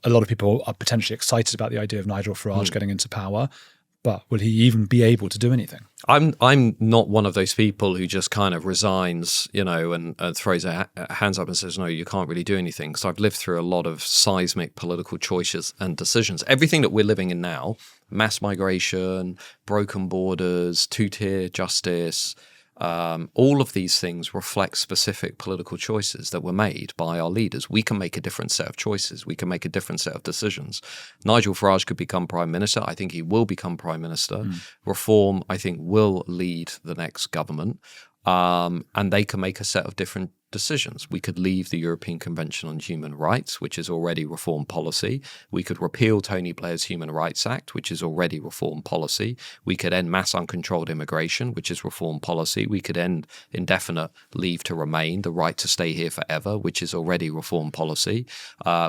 a lot of people are potentially excited about the idea of Nigel Farage getting into power, but will he even be able to do anything? I'm not one of those people who just kind of resigns, and throws their hands up and says, no, you can't really do anything. Because I've lived through a lot of seismic political choices and decisions. Everything that we're living in now, mass migration, broken borders, two-tier justice, all of these things reflect specific political choices that were made by our leaders. We can make a different set of choices. We can make a different set of decisions. Nigel Farage could become Prime Minister. I think he will become Prime Minister. Reform, I think, will lead the next government. And they can make a set of different decisions. We could leave the European Convention on Human Rights, which is already reform policy. We could repeal Tony Blair's Human Rights Act, which is already reform policy. We could end mass uncontrolled immigration, which is reform policy. We could end indefinite leave to remain, the right to stay here forever, which is already reform policy.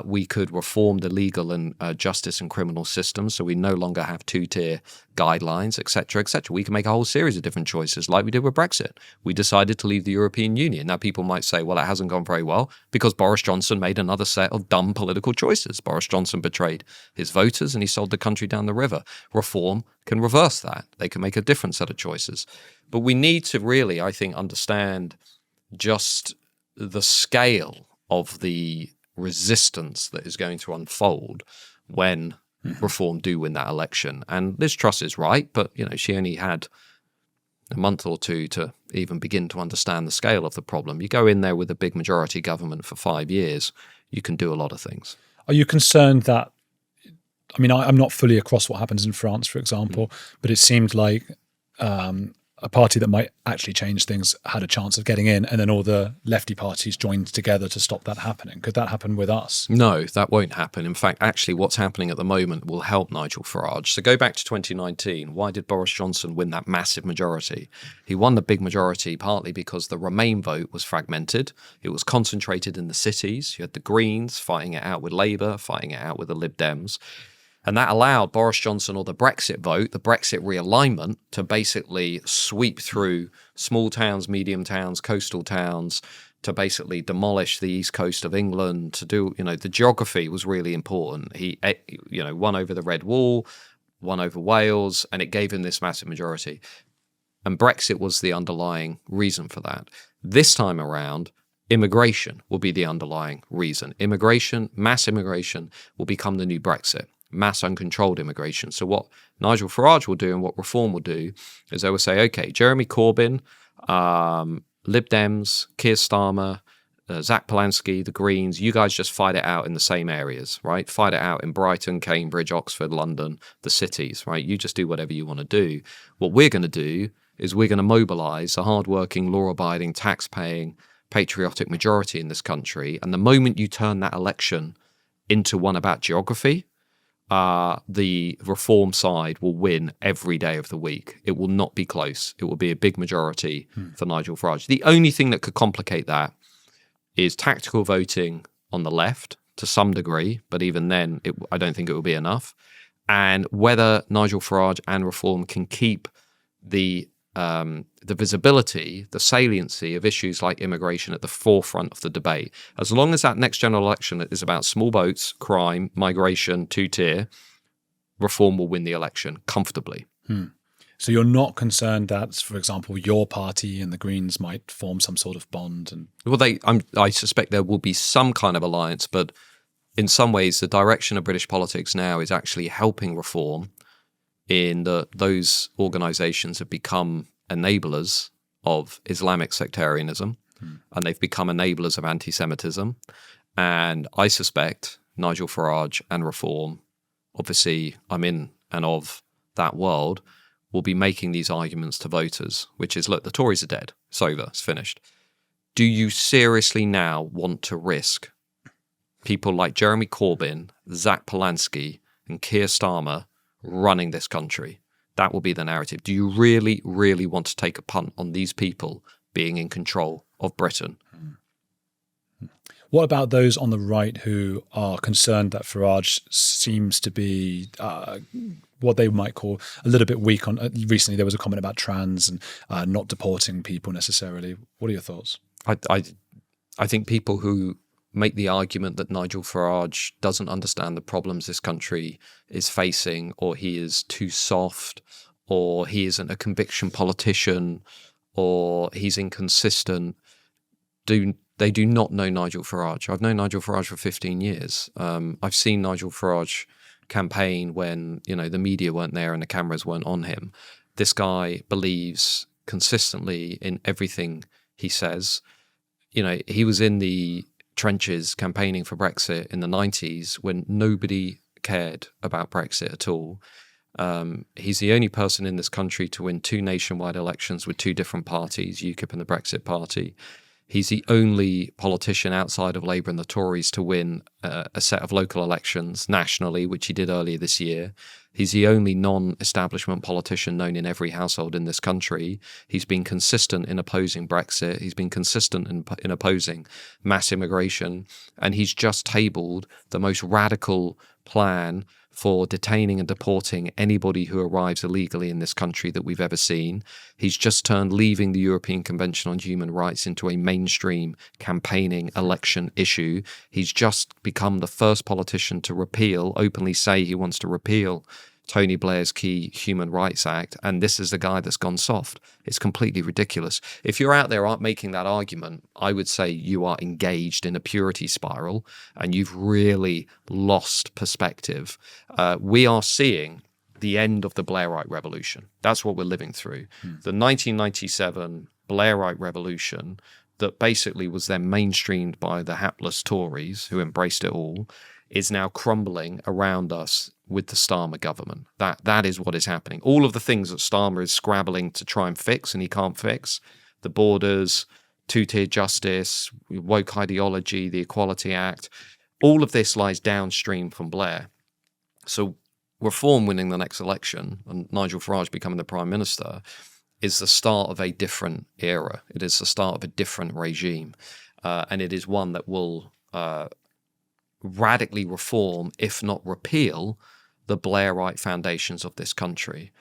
We could reform the legal and justice and criminal systems, so we no longer have two-tier guidelines, etc., etc. We can make a whole series of different choices, like we did with Brexit. We decided to leave the European Union. Now, people might say, well, it hasn't gone very well because Boris Johnson made another set of dumb political choices. Boris Johnson betrayed his voters and he sold the country down the river. Reform can reverse that. They can make a different set of choices. But we need to really, I think, understand just the scale of the resistance that is going to unfold when Reform do win that election. And Liz Truss is right, but she only had a month or two to even begin to understand the scale of the problem. You go in there with a big majority government for 5 years, you can do a lot of things. Are you concerned that, I'm not fully across what happens in France, for example, but it seemed like a party that might actually change things had a chance of getting in, and then all the lefty parties joined together to stop that happening. Could that happen with us? No, that won't happen. In fact, actually what's happening at the moment will help Nigel Farage. So go back to 2019. Why did Boris Johnson win that massive majority? He won the big majority partly because the Remain vote was fragmented. It was concentrated in the cities. You had the Greens fighting it out with Labour, fighting it out with the Lib Dems. And that allowed Boris Johnson, or the Brexit vote, the Brexit realignment, to basically sweep through small towns, medium towns, coastal towns, to basically demolish the east coast of England, to do, the geography was really important. He, won over the Red Wall, won over Wales, and it gave him this massive majority. And Brexit was the underlying reason for that. This time around, immigration will be the underlying reason. Immigration, mass immigration, will become the new Brexit. Mass uncontrolled immigration. So what Nigel Farage will do and what Reform will do is they will say, okay, Jeremy Corbyn, Lib Dems, Keir Starmer, Zach Polanski, the Greens, you guys just fight it out in the same areas, right? Fight it out in Brighton, Cambridge, Oxford, London, the cities, right? You just do whatever you want to do. What we're going to do is we're going to mobilize a hardworking, law-abiding, tax-paying, patriotic majority in this country. And the moment you turn that election into one about geography, the Reform side will win every day of the week. It will not be close. It will be a big majority for Nigel Farage. The only thing that could complicate that is tactical voting on the left to some degree, but even then, I don't think it will be enough. And whether Nigel Farage and Reform can keep the visibility, the saliency of issues like immigration at the forefront of the debate. As long as that next general election is about small boats, crime, migration, two-tier, Reform will win the election comfortably. So you're not concerned that, for example, your party and the Greens might form some sort of bond? Well, I suspect there will be some kind of alliance, but in some ways, the direction of British politics now is actually helping Reform in those organizations have become enablers of Islamic sectarianism, and they've become enablers of anti-Semitism. And I suspect Nigel Farage and Reform, obviously I'm in and of that world, will be making these arguments to voters, which is, look, the Tories are dead. It's over. It's finished. Do you seriously now want to risk people like Jeremy Corbyn, Zach Polanski, and Keir Starmer running this country? That will be the narrative. Do you really, really want to take a punt on these people being in control of Britain? What about those on the right who are concerned that Farage seems to be what they might call a little bit weak on? Recently, there was a comment about trans and not deporting people necessarily. What are your thoughts? I think people who make the argument that Nigel Farage doesn't understand the problems this country is facing, or he is too soft, or he isn't a conviction politician, or he's inconsistent, they do not know Nigel Farage. I've known Nigel Farage for 15 years. I've seen Nigel Farage campaign when, the media weren't there and the cameras weren't on him. This guy believes consistently in everything he says. He was in the trenches campaigning for Brexit in the 90s when nobody cared about Brexit at all. He's the only person in this country to win 2 nationwide elections with 2 different parties, UKIP and the Brexit Party. He's the only politician outside of Labour and the Tories to win a set of local elections nationally, which he did earlier this year. He's the only non-establishment politician known in every household in this country. He's been consistent in opposing Brexit. He's been consistent in opposing mass immigration. And he's just tabled the most radical plan for detaining and deporting anybody who arrives illegally in this country that we've ever seen. He's just turned leaving the European Convention on Human Rights into a mainstream campaigning election issue. He's just become the first politician to openly say he wants to repeal Tony Blair's key Human Rights Act, and this is the guy that's gone soft. It's completely ridiculous. If you're out there making that argument, I would say you are engaged in a purity spiral and you've really lost perspective. We are seeing the end of the Blairite revolution. That's what we're living through. The 1997 Blairite revolution that basically was then mainstreamed by the hapless Tories who embraced it all is now crumbling around us with the Starmer government. That is what is happening. All of the things that Starmer is scrabbling to try and fix and he can't fix, the borders, 2-tier justice, woke ideology, the Equality Act, all of this lies downstream from Blair. So Reform winning the next election and Nigel Farage becoming the Prime Minister is the start of a different era. It is the start of a different regime. And it is one that will radically reform, if not repeal, the Blairite foundations of this country.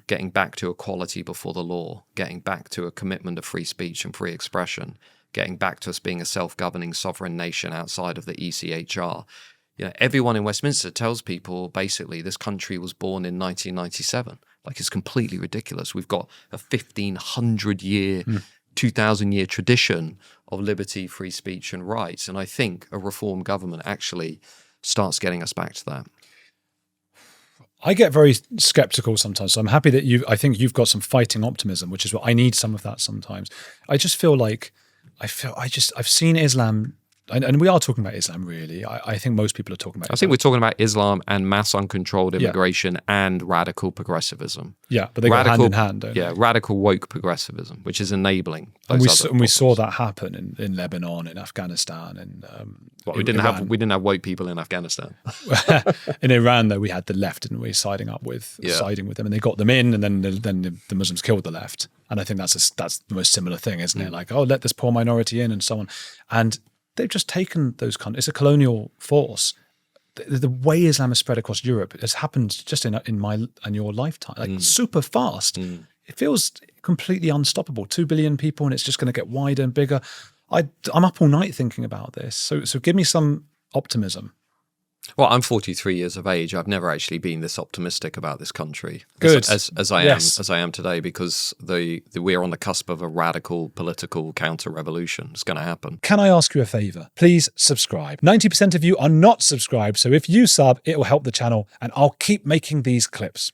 Getting back to equality before the law, getting back to a commitment to free speech and free expression, getting back to us being a self-governing sovereign nation outside of the ECHR. Everyone in Westminster tells people basically this country was born in 1997. It's completely ridiculous. We've got a 1,500-year 2,000-year tradition of liberty, free speech and rights. And I think a reform government actually starts getting us back to that. I get very skeptical sometimes. So I'm happy that I think you've got some fighting optimism, which is what I need some of that sometimes. I just feel like I've seen Islam, and we are talking about Islam really. I think most people are talking about Islam. I think we're talking about Islam and mass uncontrolled immigration and radical progressivism. Yeah, but they go hand in hand, don't they? Yeah, radical woke progressivism, which is enabling those we saw that happen in Lebanon, in Afghanistan, and we didn't have woke people in Afghanistan. In Iran, though, we had the left, didn't we, siding with them, and they got them in, and then the Muslims killed the left. And I think that's the most similar thing, isn't it? Like, let this poor minority in, and so on. And they've just taken those countries. It's a colonial force. The way Islam has spread across Europe has happened just in my and your lifetime, super fast. It feels completely unstoppable. 2 billion people, and it's just going to get wider and bigger. I'm up all night thinking about this. So give me some optimism. Well, I'm 43 years of age. I've never actually been this optimistic about this country Good. as I am today, because we're on the cusp of a radical political counter-revolution. It's going to happen. Can I ask you a favor? Please subscribe. 90% of you are not subscribed, so if you sub, it will help the channel, and I'll keep making these clips.